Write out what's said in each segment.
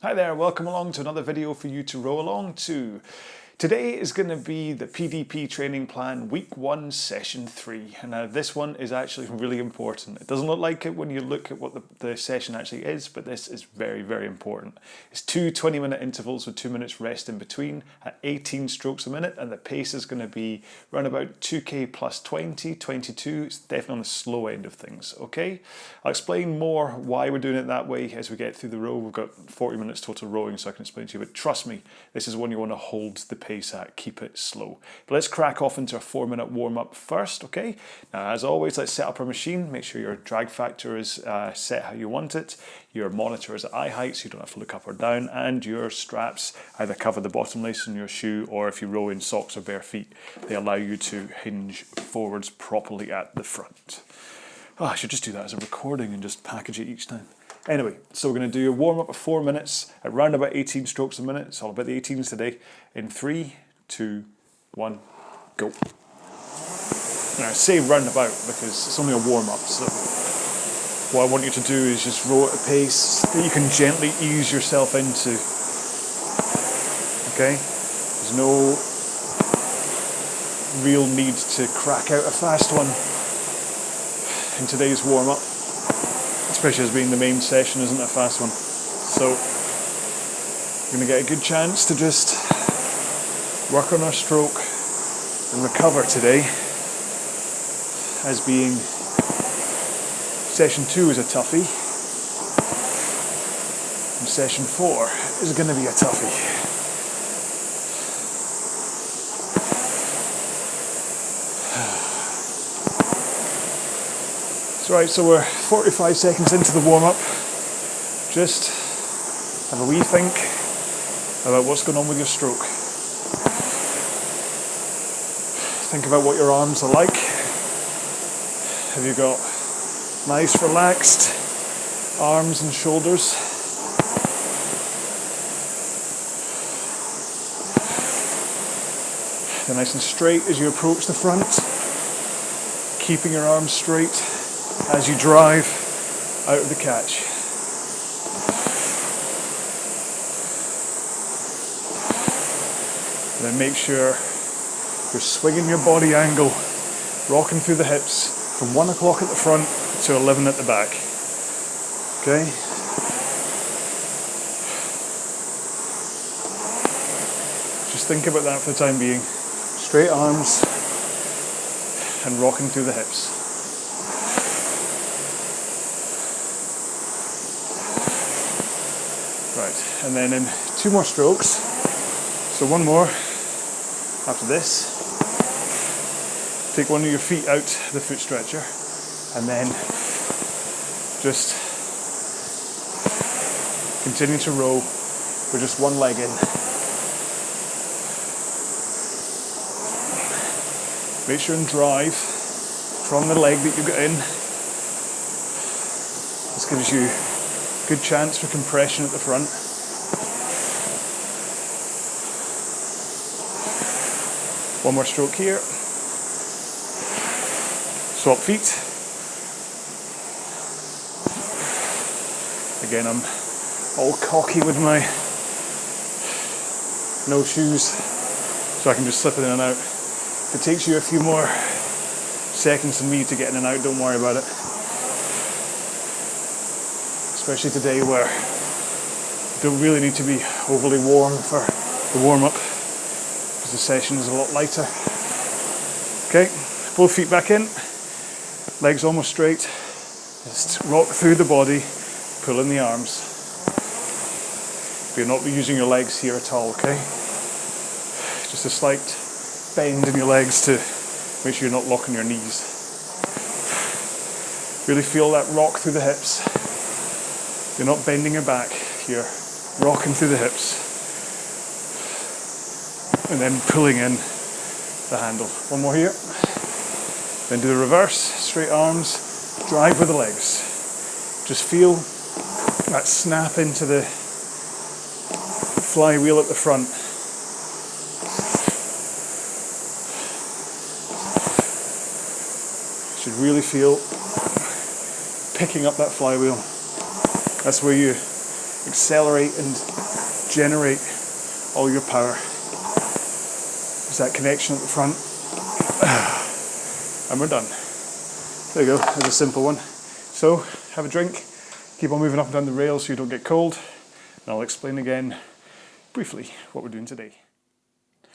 Hi there, welcome along to another video for you to row along to. Today is going to be the PDP training plan week 1 session 3. And now this one is actually really important. It doesn't look like it when you look at what the session actually is, but this is very, very important. It's 2 20-minute intervals with 2 minutes rest in between at 18 strokes a minute, and the pace is going to be around about 2k plus 20, 22. It's definitely on the slow end of things, okay? I'll explain more why we're doing it that way as we get through the row. We've got 40 minutes total rowing, so I can explain to you, but trust me, this is one you want to hold the pace at, keep it slow. But let's crack off into a 4-minute warm-up first, okay? Now, as always, let's set up our machine. Make sure your drag factor is set how you want it. Your monitor is at eye height, so you don't have to look up or down, and your straps either cover the bottom lace on your shoe, or if you row in socks or bare feet, they allow you to hinge forwards properly at the front. Oh, I should just do that as a recording and just package it each time. Anyway, so we're going to do a warm-up of 4 minutes at around about 18 strokes a minute. It's all about the 18s today. In 3, 2, 1, go. Now I say roundabout because it's only a warm-up, so what I want you to do is just row at a pace that you can gently ease yourself into. Okay? There's no real need to crack out a fast one in today's warm-up, especially as being the main session isn't a fast one. So we're going to get a good chance to just work on our stroke and recover today, as being session 2 is a toughie and session 4 is going to be a toughie. Right, so we're 45 seconds into the warm-up. Just have a wee think about what's going on with your stroke. Think about what your arms are like. Have you got nice relaxed arms and shoulders? They're nice and straight as you approach the front, keeping your arms straight as you drive out of the catch. And then make sure you're swinging your body angle, rocking through the hips from 1 o'clock at the front to 11 at the back. Okay? Just think about that for the time being. Straight arms and rocking through the hips. Right, and then in 2 more strokes, so 1 more after this. Take one of your feet out the foot stretcher, and then just continue to row with just 1 leg in. Make sure and drive from the leg that you got in. This gives you good chance for compression at the front. One more stroke here. Swap feet. Again, I'm all cocky with my no shoes, so I can just slip it in and out. If it takes you a few more seconds than me to get in and out, don't worry about it. Especially today where you don't really need to be overly warm for the warm-up, because the session is a lot lighter. Okay, both feet back in, legs almost straight. Just rock through the body, pull in the arms. But you're not using your legs here at all, okay? Just a slight bend in your legs to make sure you're not locking your knees. Really feel that rock through the hips. You're not bending your back, you're rocking through the hips. And then pulling in the handle. 1 more here. Then do the reverse, straight arms, drive with the legs. Just feel that snap into the flywheel at the front. You should really feel picking up that flywheel. That's where you accelerate and generate all your power. There's that connection at the front. And we're done. There you go, that's a simple one. So, have a drink, keep on moving up and down the rail so you don't get cold, and I'll explain again briefly what we're doing today.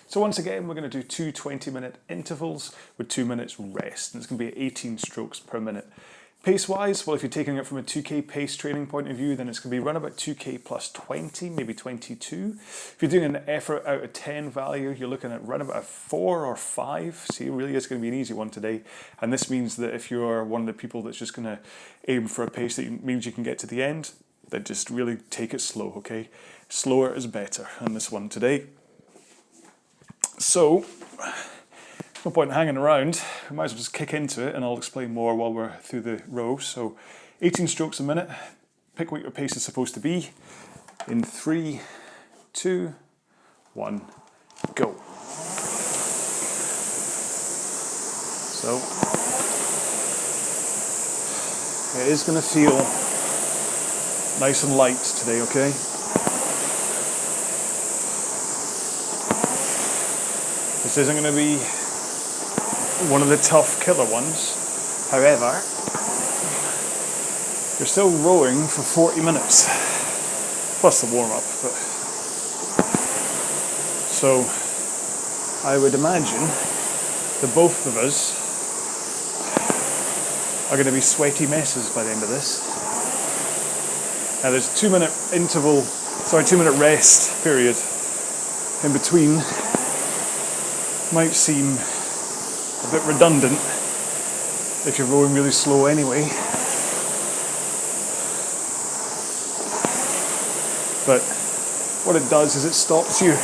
So once again, we're going to do two 20-minute intervals with 2 minutes rest, and it's going to be 18 strokes per minute. Pace-wise, well, if you're taking it from a 2K pace training point of view, then it's going to be run about 2K plus 20, maybe 22. If you're doing an effort out of 10 value, you're looking at run about a 4 or 5. See, it really is going to be an easy one today. And this means that if you're one of the people that's just going to aim for a pace that means you can get to the end, then just really take it slow, okay? Slower is better on this one today. So, no point in hanging around, we might as well just kick into it, and I'll explain more while we're through the row. So 18 strokes a minute, pick what your pace is supposed to be, in 3, 2, 1, go. So, it is going to feel nice and light today, okay? This isn't going to be one of the tough killer ones. However, you're still rowing for 40 minutes, plus the warm-up. So I would imagine that both of us are going to be sweaty messes by the end of this. Now there's a 2 minute interval, 2 minute rest period in between. Might seem a bit redundant if you're rowing really slow anyway. But what it does is it stops you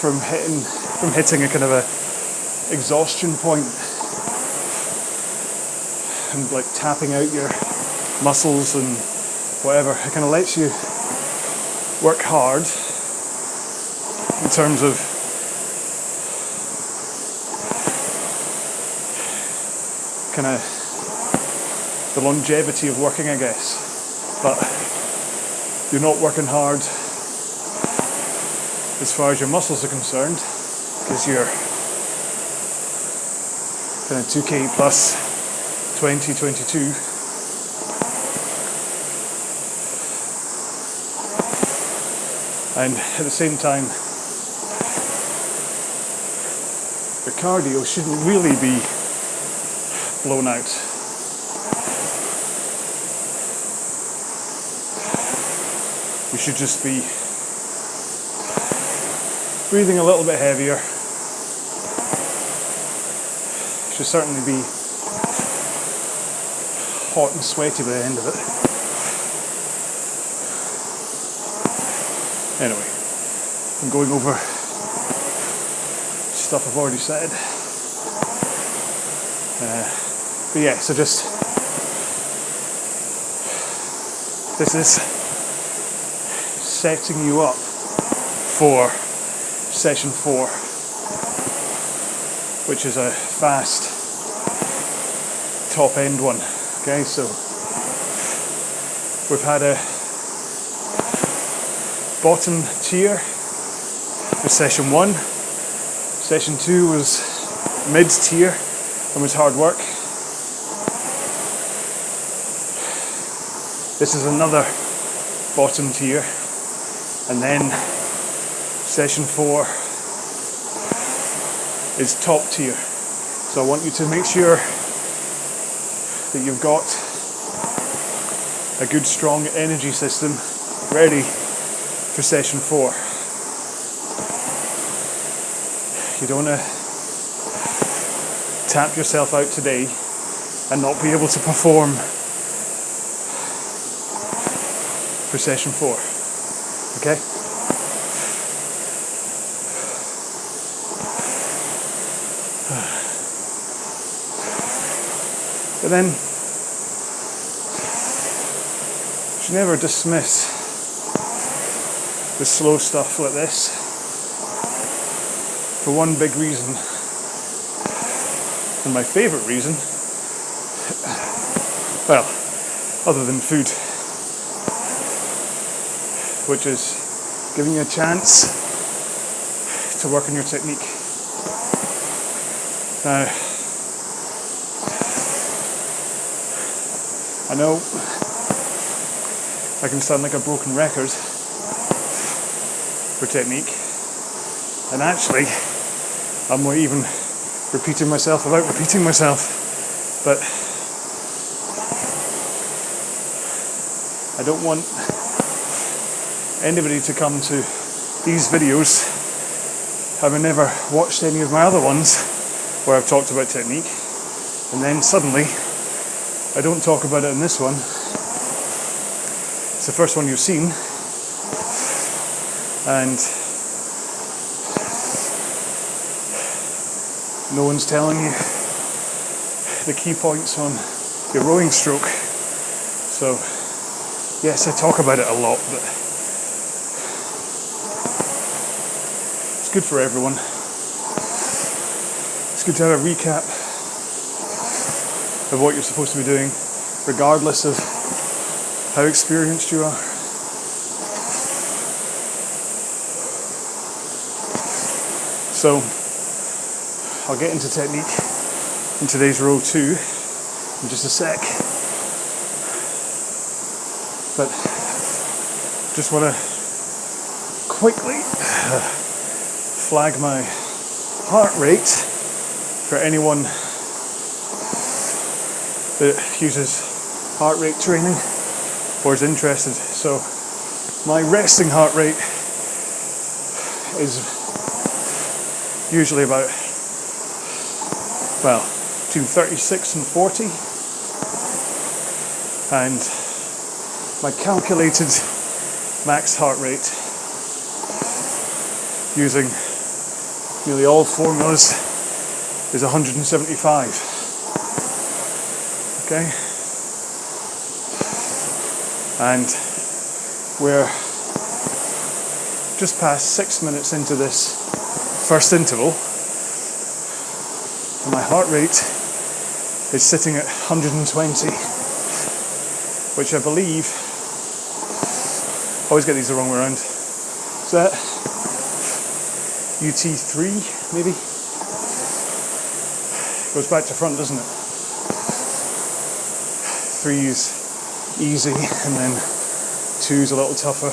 from hitting a kind of a exhaustion point and like tapping out your muscles and whatever. It kind of lets you work hard in terms of kind of the longevity of working, I guess, but you're not working hard as far as your muscles are concerned, because you're kind of 2K plus 20, 22. And at the same time, your cardio shouldn't really be blown out. You should just be breathing a little bit heavier. Should certainly be hot and sweaty by the end of it. Anyway, I'm going over stuff I've already said. But yeah, so this is setting you up for session 4, which is a fast top end one. Okay, so we've had a bottom tier for session 1. Session 2 was mid tier and was hard work. This is another bottom tier, and then session 4 is top tier. So I want you to make sure that you've got a good strong energy system ready for session 4. You don't want to tap yourself out today and not be able to perform for session 4. Okay? But then, you should never dismiss the slow stuff like this for one big reason, and my favourite reason, well, other than food, which is giving you a chance to work on your technique. Now, I know I can sound like a broken record for technique, and actually I'm not even repeating myself without repeating myself, but I don't want anybody to come to these videos having never watched any of my other ones where I've talked about technique, and then suddenly I don't talk about it in this one. It's the first one you've seen, and no one's telling you the key points on your rowing stroke. So yes, I talk about it a lot, but it's good for everyone. It's good to have a recap of what you're supposed to be doing, regardless of how experienced you are. So I'll get into technique in today's row 2 in just a sec, but just want to quickly flag my heart rate for anyone that uses heart rate training or is interested. So my resting heart rate is usually about, well, between 36 and 40, and my calculated max heart rate using nearly all formulas is 175. Okay, and we're just past 6 minutes into this first interval, and my heart rate is sitting at 120, which I believe, I always get these the wrong way around. Is that UT3 maybe? Goes back to front, doesn't it? 3 is easy, and then 2 is a little tougher.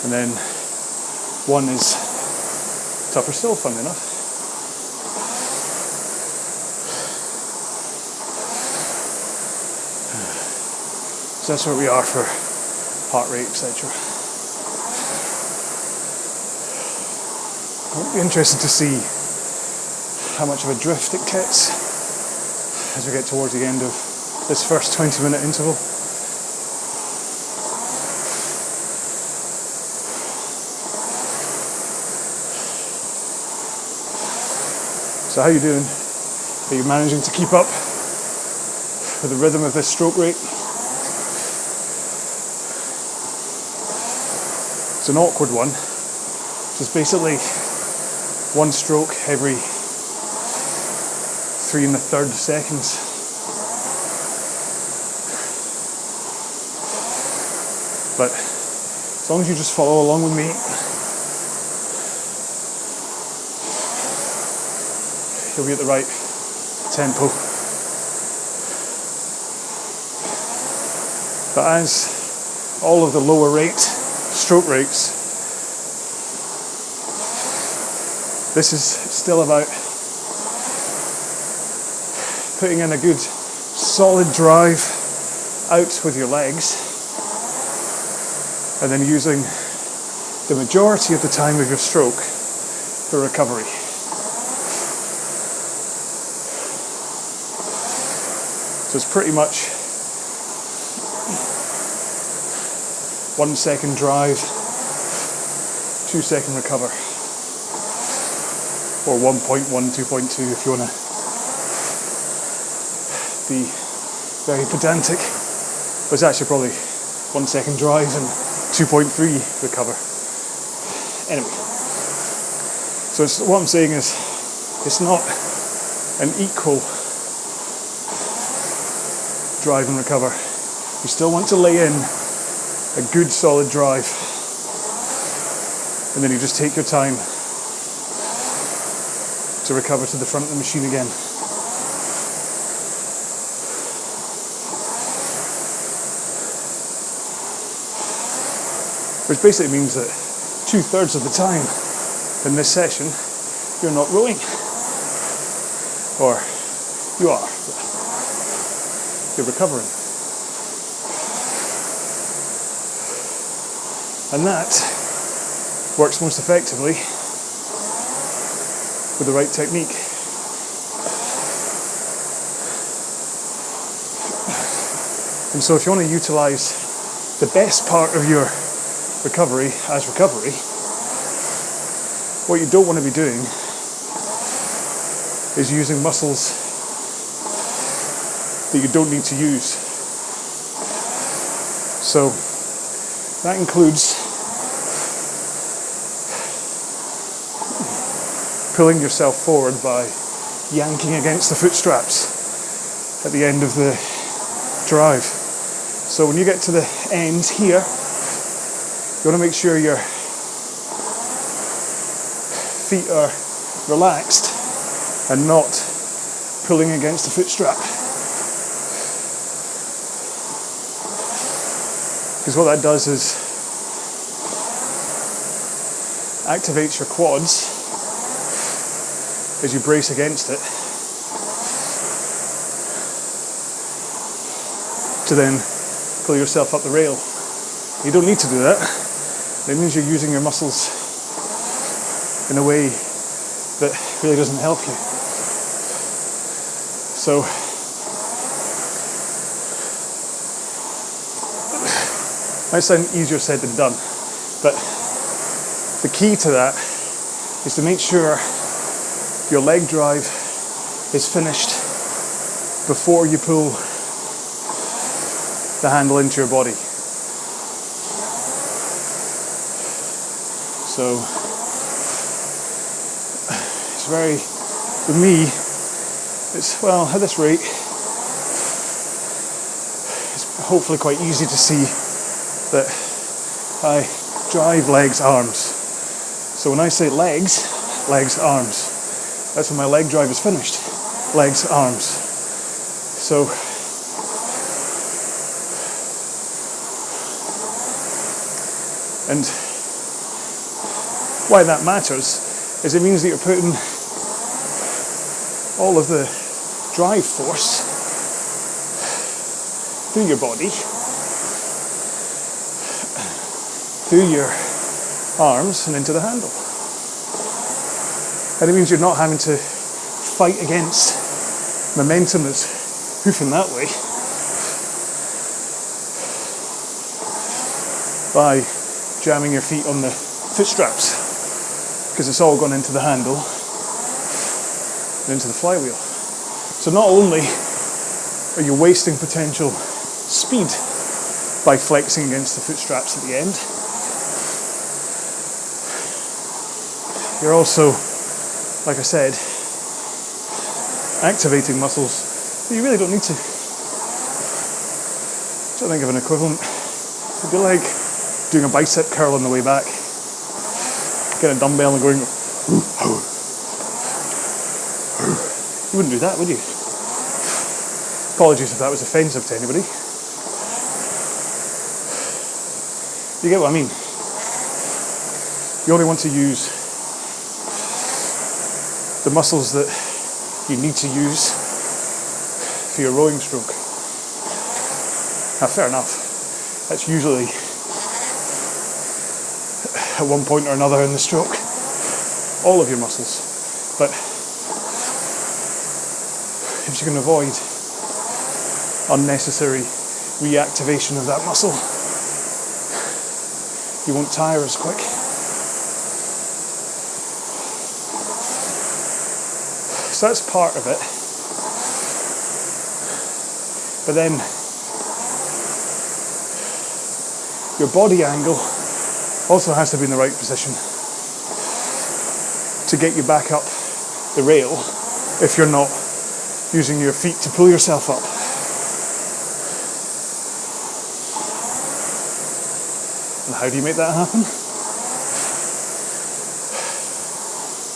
And then 1 is tougher still, funnily enough. So that's where we are for heart rate, etc. I'll be interested to see how much of a drift it gets as we get towards the end of this first 20-minute interval. So how are you doing? Are you managing to keep up with the rhythm of this stroke rate? It's an awkward one. It's basically 1 stroke every 3 1/3 seconds. But as long as you just follow along with me, you'll be at the right tempo. But as all of the lower rate stroke rates, this is still about putting in a good solid drive out with your legs, and then using the majority of the time of your stroke for recovery. So it's pretty much 1 second drive, 2 second recover, or 1.1, 2.2 if you want to be very pedantic. But it's actually probably 1 second drive and 2.3 recover. Anyway, so what I'm saying is it's not an equal drive and recover. You still want to lay in a good solid drive. And then you just take your time to recover to the front of the machine again. Which basically means that 2/3 of the time in this session, you're not rowing. Or you are, but you're recovering. And that works most effectively with the right technique. And so if you want to utilize the best part of your recovery as recovery, what you don't want to be doing is using muscles that you don't need to use. So that includes pulling yourself forward by yanking against the foot straps at the end of the drive. So when you get to the end here, you want to make sure your feet are relaxed and not pulling against the foot strap. Because what that does is activates your quads as you brace against it to then pull yourself up the rail. You don't need to do that. It means you're using your muscles in a way that really doesn't help you. So might sound easier said than done, but the key to that is to make sure your leg drive is finished before you pull the handle into your body. So it's very, with me, it's, well, at this rate, it's hopefully quite easy to see that I drive legs, arms. So when I say legs, arms, that's when my leg drive is finished. Legs, arms. So and why that matters is it means that you're putting all of the drive force through your body, through your arms and into the handle. And it means you're not having to fight against momentum that's hoofing that way by jamming your feet on the foot straps, because it's all gone into the handle and into the flywheel. So not only are you wasting potential speed by flexing against the foot straps at the end, you're also, like I said, activating muscles that you really don't need to. So I think of an equivalent. It'd be like doing a bicep curl on the way back. Get a dumbbell and going, you wouldn't do that, would you? Apologies if that was offensive to anybody. You get what I mean? You only want to use the muscles that you need to use for your rowing stroke. Now, fair enough. That's usually at one point or another in the stroke, all of your muscles. But if you can avoid unnecessary reactivation of that muscle, you won't tire as quick. So that's part of it. But then your body angle also has to be in the right position to get you back up the rail if you're not using your feet to pull yourself up. And how do you make that happen?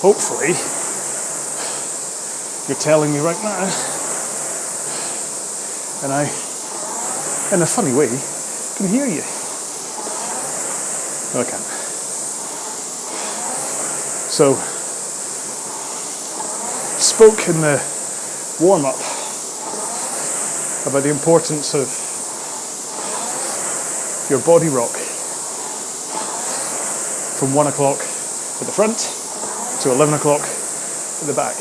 Hopefully, you're telling me right now, and I, in a funny way, can hear you. No, I can't. So, spoke in the warm-up about the importance of your body rock from 1 o'clock at the front to 11 o'clock at the back.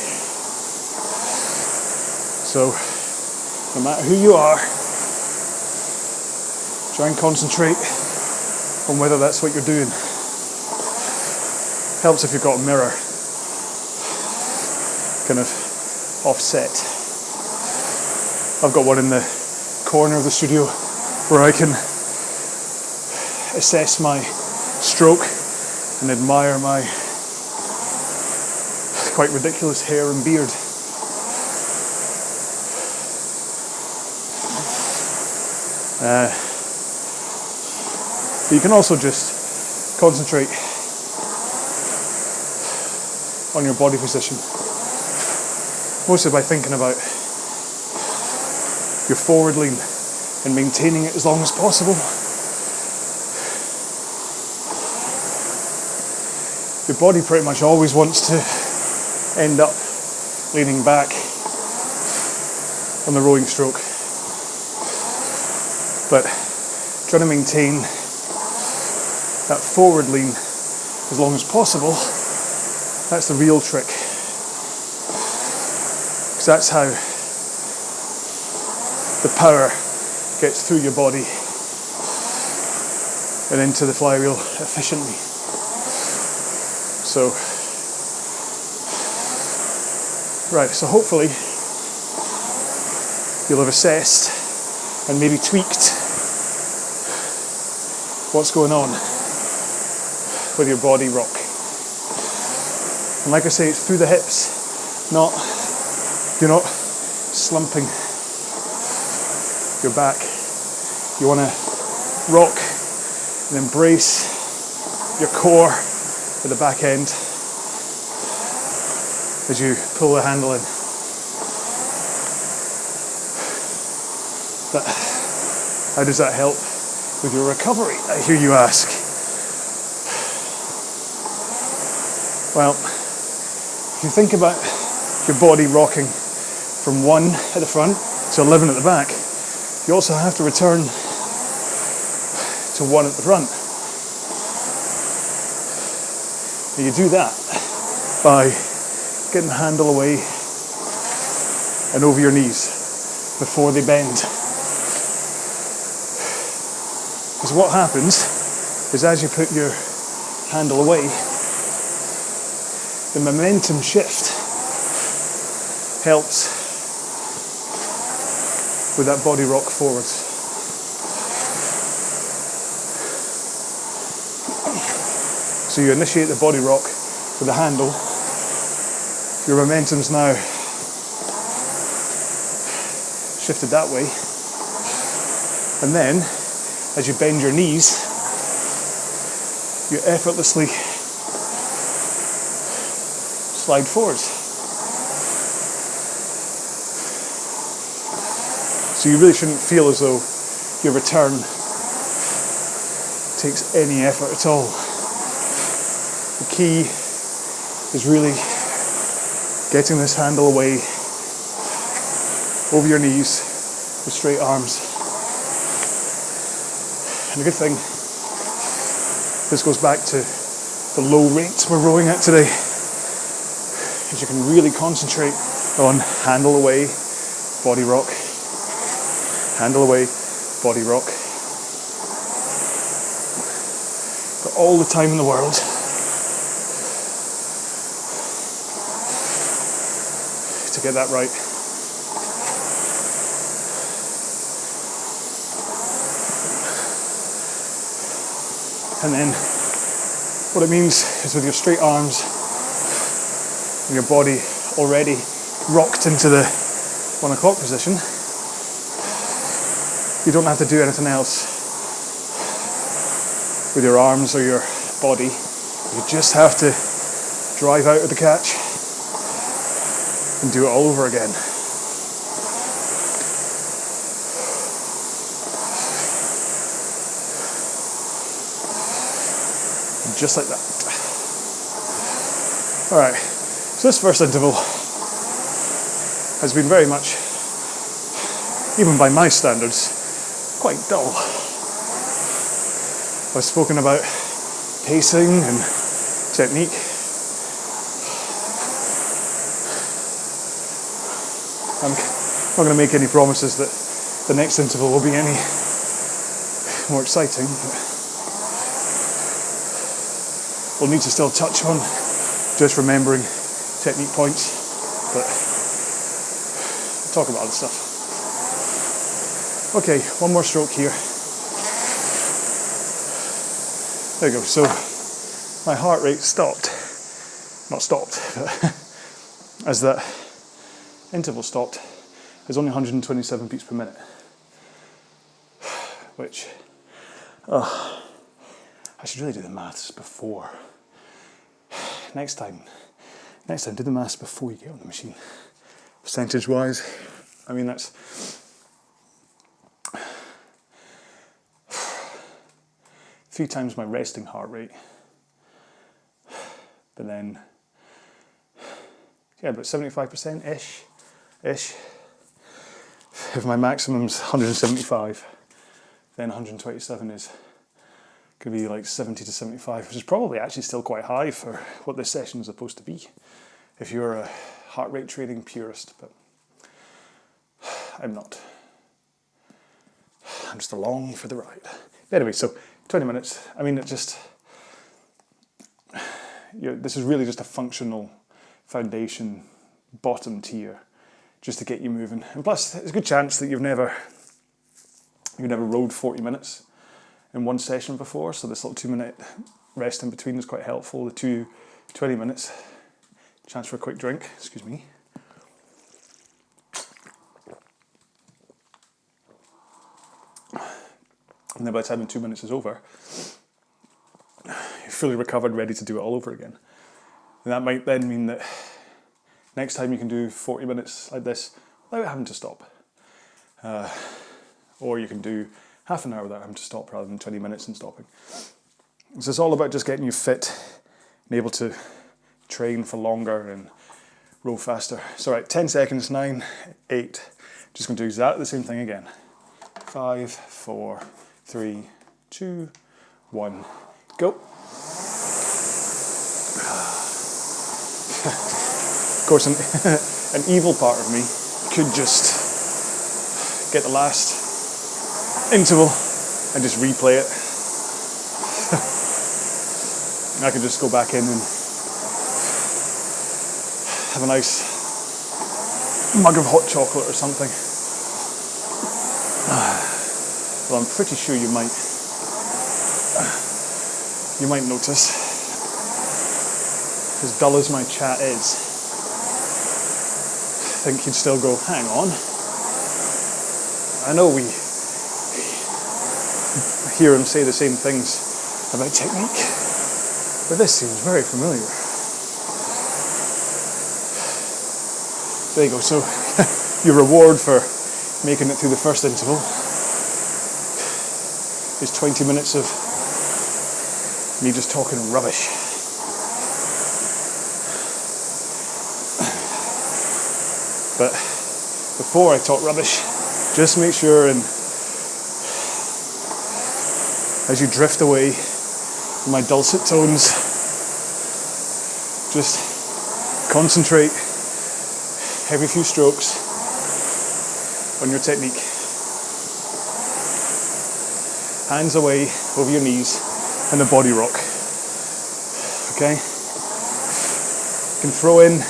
So, no matter who you are, try and concentrate on whether that's what you're doing. Helps if you've got a mirror, kind of offset. I've got one in the corner of the studio where I can assess my stroke and admire my quite ridiculous hair and beard. But you can also just concentrate on your body position, mostly by thinking about your forward lean and maintaining it as long as possible. Your body pretty much always wants to end up leaning back on the rowing stroke, but trying to maintain that forward lean as long as possible, that's the real trick, because that's how the power gets through your body and into the flywheel efficiently. So, right, so hopefully you'll have assessed and maybe tweaked what's going on with your body rock. And like I say, it's through the hips, you're not slumping your back. You want to rock and embrace your core at the back end as you pull the handle in. But how does that help with your recovery, I hear you ask? Well, if you think about your body rocking from 1 at the front to 11 at the back, you also have to return to 1 at the front. And you do that by getting the handle away and over your knees before they bend. Because what happens is as you put your handle away, the momentum shift helps with that body rock forwards. So you initiate the body rock with the handle, your momentum's now shifted that way, and then as you bend your knees, you effortlessly slide forwards. So you really shouldn't feel as though your return takes any effort at all. The key is really getting this handle away over your knees with straight arms. And the good thing, this goes back to the low rates we're rowing at today, is you can really concentrate on handle away, body rock, handle away, body rock. Got all the time in the world to get that right. And then what it means is with your straight arms and your body already rocked into the 1 o'clock position, you don't have to do anything else. with your arms or your body. You just have to drive out of the catch and do it all over again. Just like that. All right, so this first interval has been very much, even by my standards, quite dull. I've spoken about pacing and technique. I'm not going to make any promises that the next interval will be any more exciting, but we'll need to still touch on just remembering technique points, but we'll talk about other stuff. Okay, one more stroke here. There you go. So my heart rate stopped. Not stopped, but as that interval stopped, it was only 127 beats per minute. Which, I should really do the maths before. Next time, do the maths before you get on the machine. Percentage-wise, I mean that's 3 times my resting heart rate. But then, yeah, about 75%-ish. If my maximum's 175, then 127 is going to be like 70 to 75, which is probably actually still quite high for what this session is supposed to be, if you're a heart rate training purist, but I'm not. I'm just along for the ride. Anyway, so 20 minutes, I mean, it just, this is really just a functional foundation, bottom tier, just to get you moving. And plus, there's a good chance that you've never rode 40 minutes in one session before, so this little 2-minute rest in between is quite helpful. The 20 minutes, chance for a quick drink, excuse me. And then by the time the 2 minutes is over, you're fully recovered, ready to do it all over again. And that might then mean that next time you can do 40 minutes like this without having to stop. Or you can do half an hour without having to stop rather than 20 minutes and stopping. So it's all about just getting you fit and able to train for longer and row faster. So right, 10 seconds, 9, 8. Just going to do exactly the same thing again. 5, 4, 3, 2, 1, go. Of course, an evil part of me could just get the last interval and just replay it. I could just go back in and have a nice mug of hot chocolate or something. Well, I'm pretty sure you might notice, as dull as my chat is, I think you'd still go, hang on, I know we hear him say the same things about technique, but this seems very familiar. There you go, so your reward for making it through the first interval is 20 minutes of me just talking rubbish. But before I talk rubbish, just make sure, and as you drift away from my dulcet tones, just concentrate every few strokes on your technique. Hands away over your knees and the body rock. Okay? You can throw in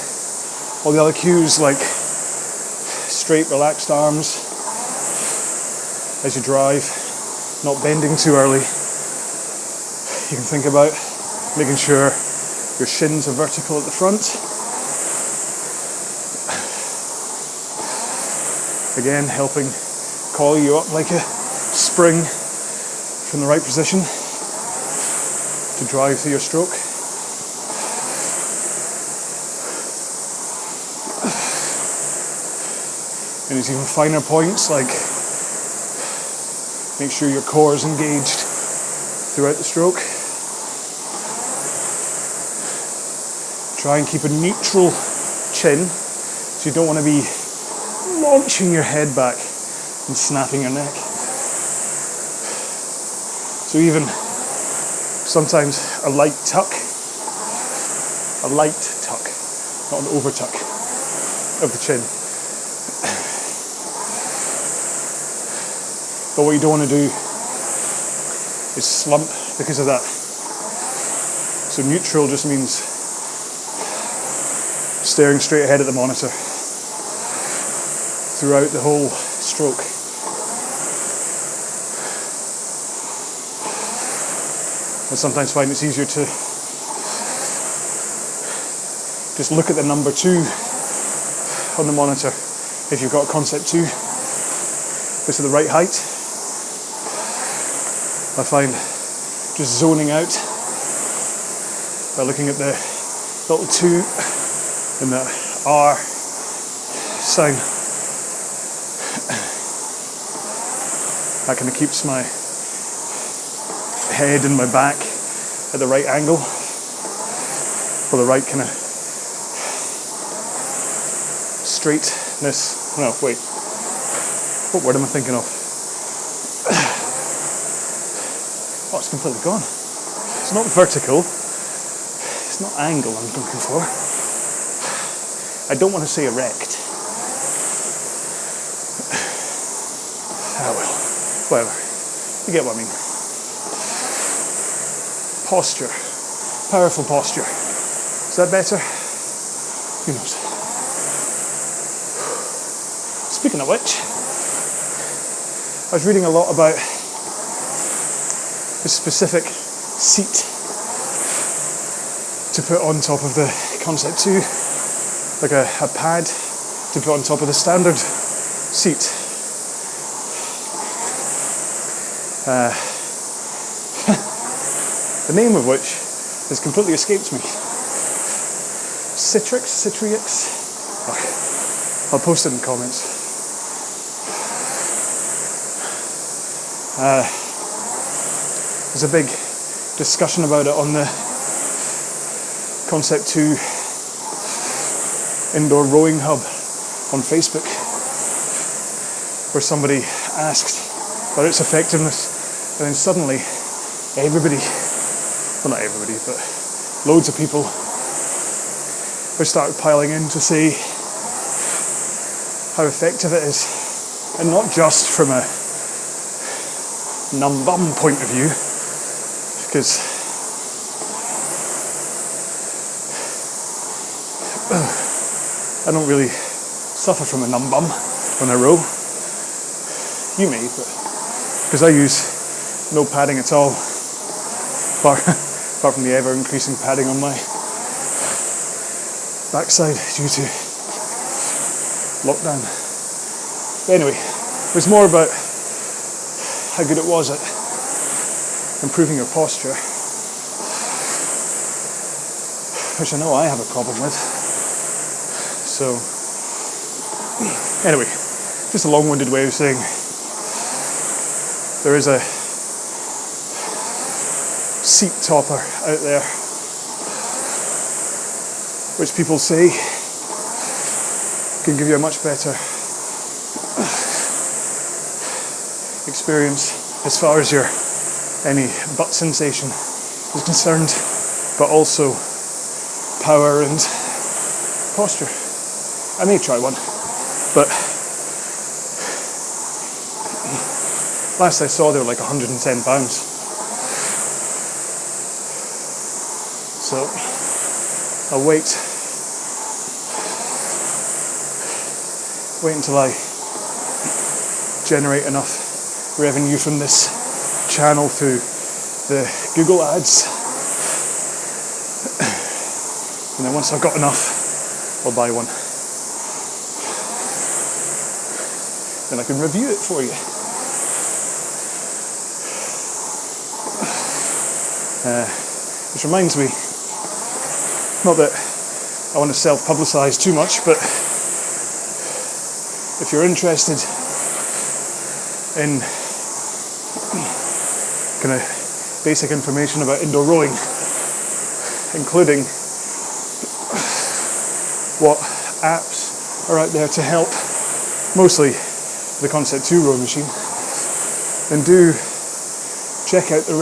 all the other cues like straight, relaxed arms as you drive, not bending too early. You can think about making sure your shins are vertical at the front. Again, helping coil you up like a spring from the right position. to drive through your stroke. And there's even finer points, like make sure your core is engaged throughout the stroke. Try and keep a neutral chin, so you don't want to be launching your head back and snapping your neck. So even sometimes a light tuck, not an over tuck of the chin. But what you don't want to do is slump because of that. So neutral just means staring straight ahead at the monitor throughout the whole stroke. I sometimes find it's easier to just look at the number 2 on the monitor if you've got concept 2. This is the right height. I find just zoning out by looking at the little 2 and the R sign. That kind of keeps my head and my back at the right angle, or the right kind of straightness. No, wait. What word am I thinking of? Oh, it's completely gone. It's not vertical. It's not angle I'm looking for. I don't want to say erect. Ah well, whatever. You get what I mean. Posture. Powerful posture. Is that better? Who knows? Speaking of which, I was reading a lot about a specific seat to put on top of the Concept 2, like a pad to put on top of the standard seat. The name of which has completely escaped me. Citrix? Okay. I'll post it in the comments. There's a big discussion about it on the Concept 2 indoor rowing hub on Facebook, where somebody asked about its effectiveness, and then suddenly everybody, well not everybody, but loads of people have started piling in to say how effective it is, and not just from a numb bum point of view, because I don't really suffer from a numb bum when I row. You may, but because I use no padding at all, apart from the ever increasing padding on my backside due to lockdown. But anyway, it was more about how good it was at improving your posture, which I know I have a problem with. So, anyway, just a long-winded way of saying there is a seat topper out there which people say can give you a much better experience as far as your any butt sensation is concerned, but also power and posture. I may try one, but last I saw they were like £110. So I'll wait until I generate enough revenue from this channel through the Google ads, and then once I've got enough, I'll buy one. Then I can review it for you. Which reminds me, not that I want to self-publicise too much, but if you're interested in kind of basic information about indoor rowing, including what apps are out there to help, mostly the Concept 2 rowing machine, then do check out the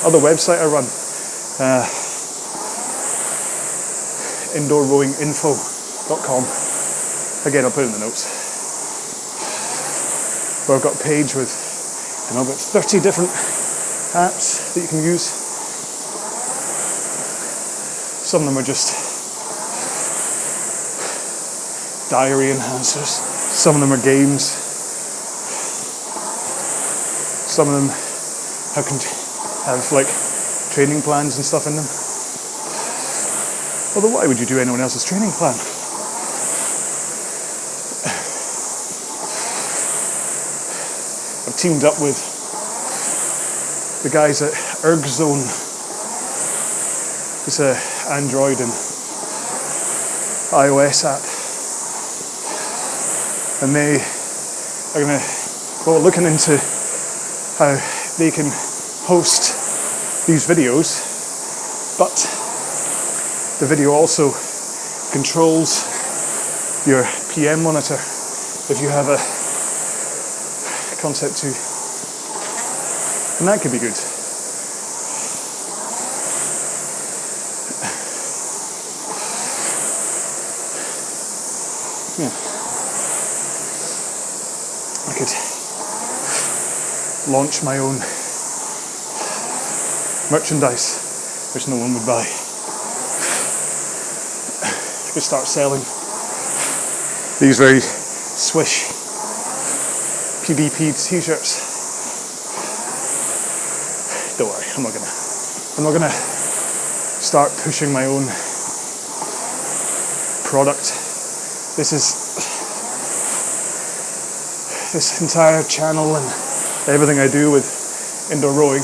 other website I run, indoorrowinginfo.com. Again, I'll put it in the notes. Where I've got a page with about 30 different apps that you can use. Some of them are just diary enhancers. Some of them are games. Some of them have like training plans and stuff in them. Although why would you do anyone else's training plan? I've teamed up with the guys at ErgZone. It's an Android and iOS app. And they are looking into how they can host these videos, but the video also controls your PM monitor if you have a Concept 2. And that could be good. Yeah. I could launch my own merchandise, which no one would buy. I could start selling these very swish PDP t-shirts. Don't worry, I'm not gonna start pushing my own product. This entire channel and everything I do with indoor rowing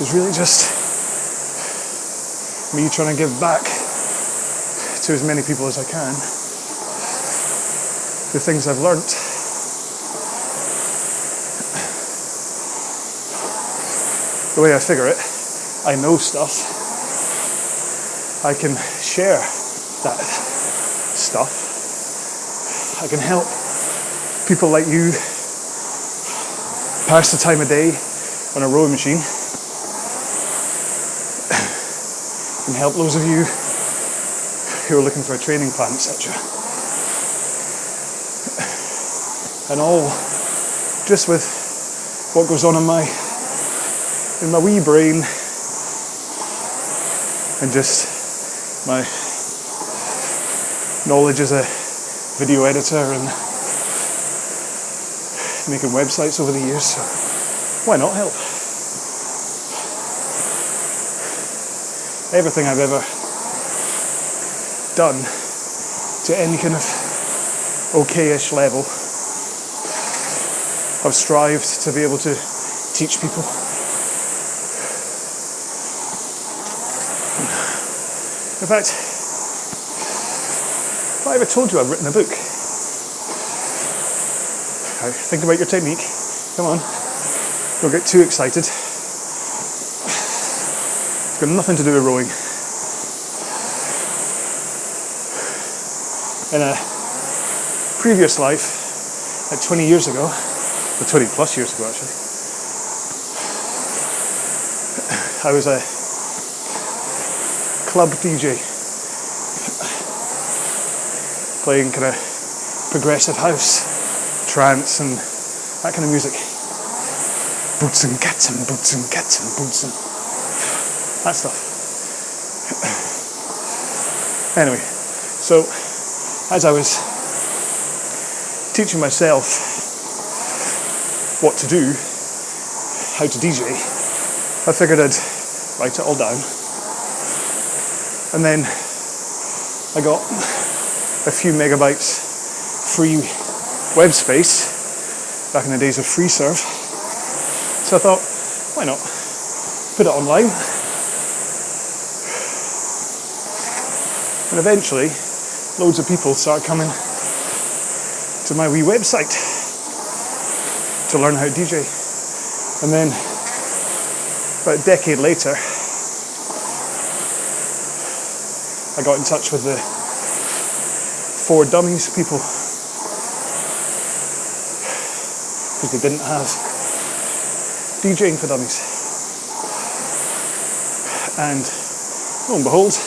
is really just me trying to give back to as many people as I can the things I've learnt. The way I figure it, I know stuff. I can share that stuff. I can help people like you pass the time of day on a rowing machine. I can help those of you who are looking for a training plan, etc. And all just with what goes on in my wee brain and just my knowledge as a video editor and making websites over the years, so why not help? Everything I've ever done to any kind of okay-ish level, I've strived to be able to teach people. In fact, if I ever told you I've written a book, right, think about your technique. Come on, don't get too excited. It's got nothing to do with rowing. In a previous life, like 20 years ago, or 20 plus years ago actually, I was a club DJ, playing kind of progressive house, trance and that kind of music. Boots and cats and boots and cats and boots and that stuff. Anyway, so as I was teaching myself what to do, how to DJ, I figured I'd write it all down. And then I got a few megabytes free web space back in the days of FreeServe. So I thought, why not put it online? And eventually, loads of people start coming to my wee website to learn how to DJ. And then, about a decade later, I got in touch with the 4 Dummies people, because they didn't have DJing for Dummies. And lo and behold,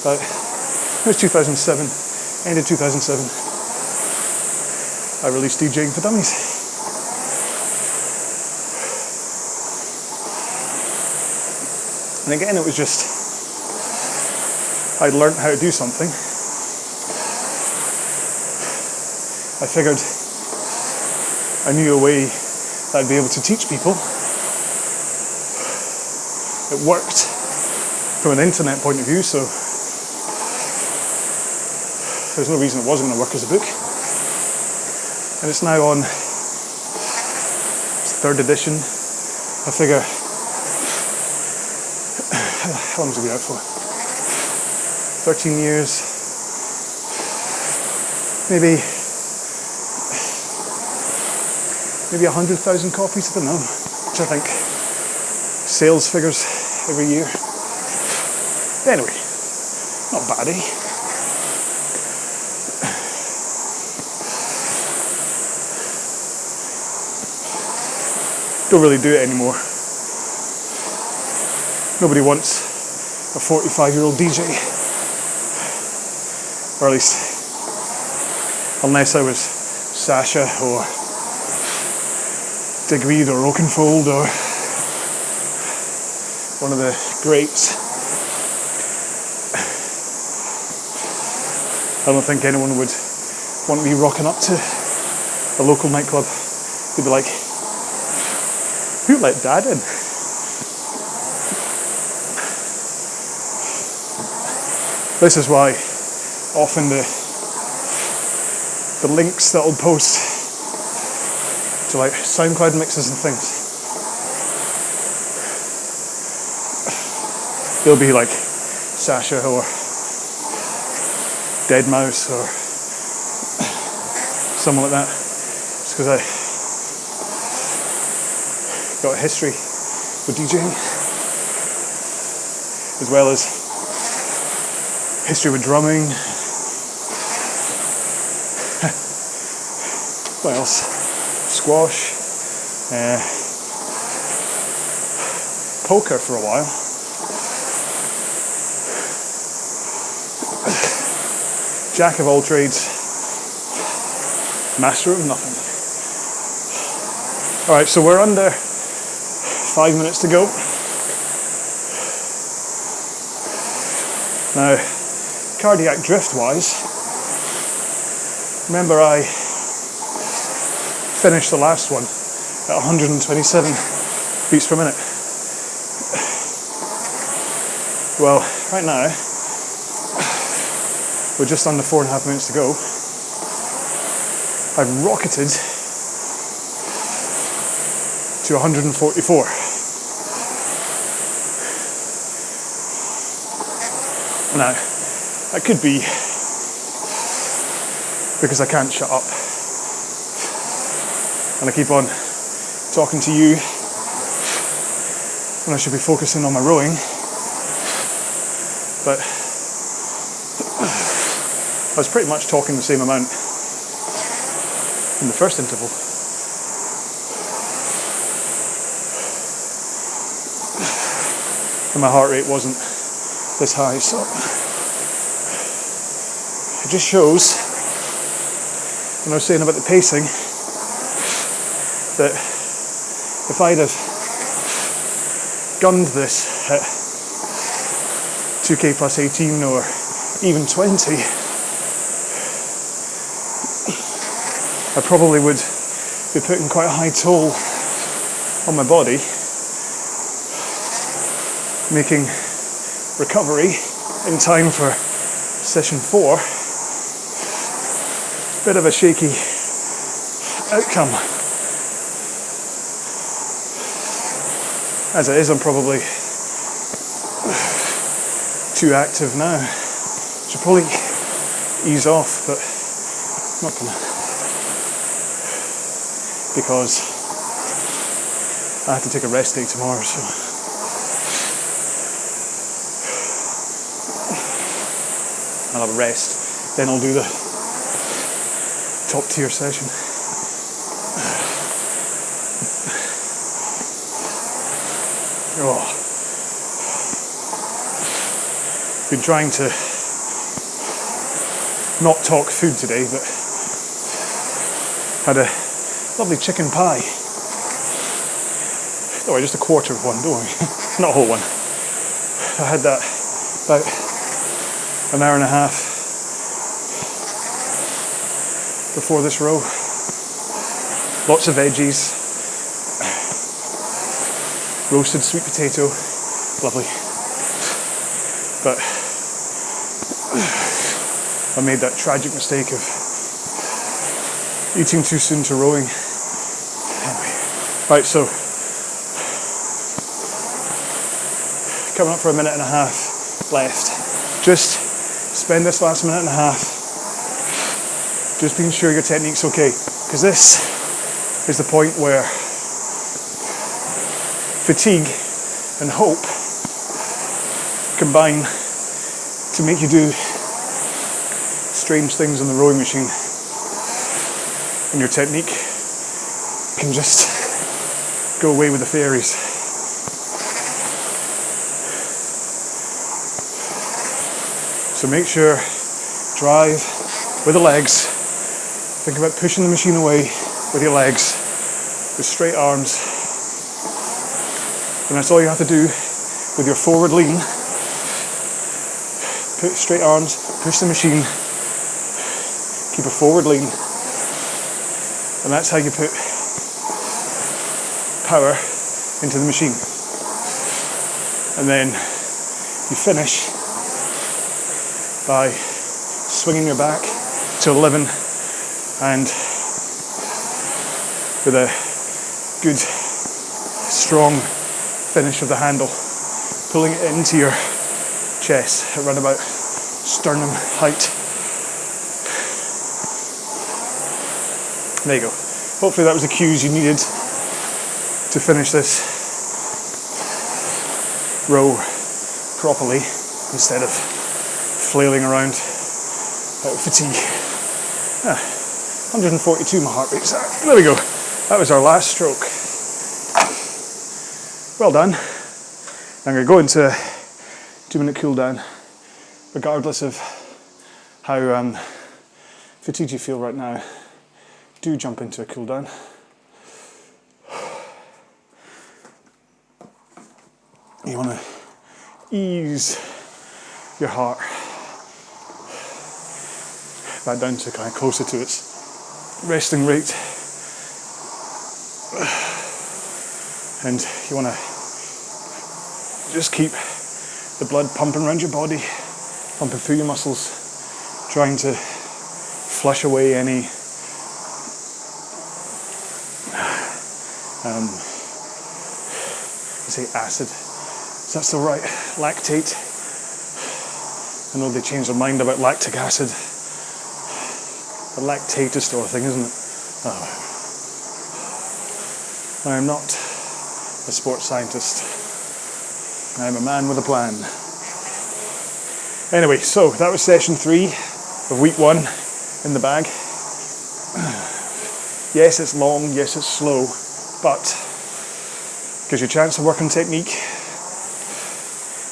but it was 2007, end of 2007, I released DJing for Dummies. And again, it was just, I'd learned how to do something. I figured I knew a way that I'd be able to teach people. It worked from an internet point of view, so there's no reason it wasn't going to work as a book. And it's now on its 3rd edition. I figure, how long has it been out for? 13 years. Maybe 100,000 copies, I don't know, which I think sales figures every year. Anyway, not bad, eh? Don't really do it anymore. Nobody wants a 45-year-old DJ. Or at least, unless I was Sasha or Digweed or Oakenfold or one of the greats. I don't think anyone would want me rocking up to a local nightclub. They'd be like, who let Dad in? This is why often the links that I'll post to like SoundCloud mixes and things, they'll be like Sasha or Deadmau5 or someone like that. It's because I got a history with DJing, as well as history with drumming. What else? Squash, poker for a while. Jack of all trades, master of nothing. Alright, so we're under 5 minutes to go. Now, cardiac drift wise, remember I finished the last one at 127 beats per minute. Well, right now, we're just under 4.5 minutes to go. I've rocketed to 144. Now, that could be because I can't shut up and I keep on talking to you when I should be focusing on my rowing, but I was pretty much talking the same amount in the first interval. And my heart rate wasn't this high, so it just shows, when I was saying about the pacing, that if I'd have gunned this at 2k plus 18 or even 20, I probably would be putting quite a high toll on my body, making recovery in time for session 4 a bit of a shaky outcome. As it is, I'm probably too active now. Should probably ease off, but I'm not gonna, because I have to take a rest day tomorrow, so I'll have a rest, then I'll do the top tier session. Oh. Been trying to not talk food today, but had a lovely chicken pie. Oh, just a quarter of one, don't worry, not a whole one. I had that about an hour and a half before this row. Lots of veggies, roasted sweet potato, lovely. But I made that tragic mistake of eating too soon to rowing. Anyway, right, so coming up for a minute and a half left. Just spend this last minute and a half just being sure your technique's okay, because this is the point where fatigue and hope combine to make you do strange things on the rowing machine, and your technique can just go away with the fairies. So make sure, drive with the legs, think about pushing the machine away with your legs, with straight arms, and that's all you have to do with your forward lean. Put straight arms, push the machine, keep a forward lean, and that's how you put power into the machine. And then you finish by swinging your back to 11 and with a good strong finish of the handle, pulling it into your chest at around about sternum height. There you go. Hopefully that was the cues you needed to finish this row properly instead of flailing around out of fatigue. 142 my heart rate. There we go. That was our last stroke. Well done. I'm going to go into a 2-minute cool down, regardless of how fatigued you feel right now. Do jump into a cool down. You want to ease your heart back down to kind of closer to its resting rate, and you want to just keep the blood pumping around your body, pumping through your muscles, trying to flush away any acid. Is that still right? Lactate. I know they changed their mind about lactic acid. But lactate is still a thing, isn't it? Oh. I am not a sports scientist. I am a man with a plan. Anyway, so that was session 3 of week 1 in the bag. Yes, it's long, yes, it's slow, but gives you a chance to work on technique,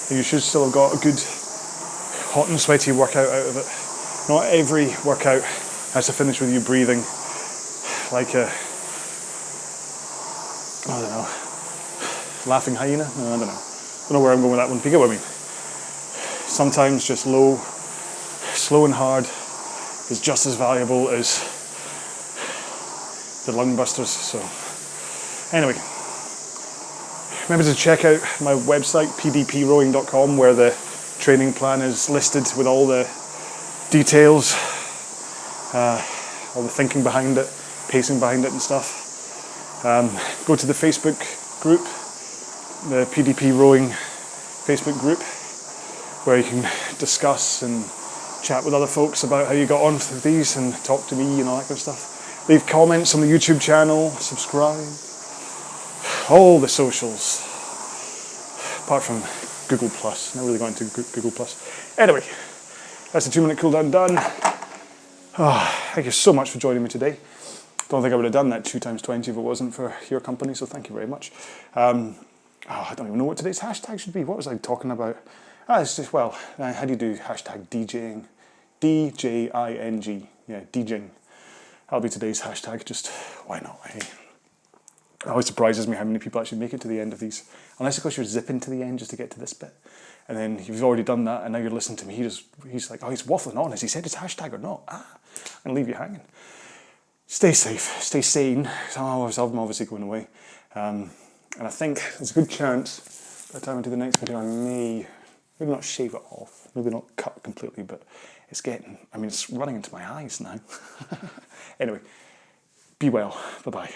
and you should still have got a good hot and sweaty workout out of it. Not every workout has to finish with you breathing like a, I don't know, laughing hyena? No, I don't know where I'm going with that one, but you get what I mean. Sometimes just slow and hard is just as valuable as the lung busters. So anyway, remember to check out my website pdprowing.com, where the training plan is listed with all the details, all the thinking behind it, pacing behind it and stuff. Go to the Facebook group, the PDP rowing Facebook group where you can discuss and chat with other folks about how you got on with these and talk to me and all that kind of stuff. Leave comments on the YouTube channel, subscribe, all the socials, apart from Google Plus. Not really going to Google Plus. Anyway, that's the 2-minute cooldown done. Thank you so much for joining me today. Don't think I would have done that 2 times 20 if it wasn't for your company, so thank you very much. I don't even know what today's hashtag should be. What was I talking about? It's just, well, how do you do hashtag DJing? D-J-I-N-G. Yeah, DJing. That'll be today's hashtag. Just, why not? Hey. It always surprises me how many people actually make it to the end of these. Unless, of course, you're zipping to the end just to get to this bit. And then you've already done that, and now you're listening to me. He's like, oh, he's waffling on. Has he said his hashtag or not? I'm going to leave you hanging. Stay safe. Stay sane. I'm obviously going away. And I think there's a good chance by the time I do the next video, I maybe not shave it off, maybe not cut completely, but it's running into my eyes now. Anyway, be well. Bye-bye.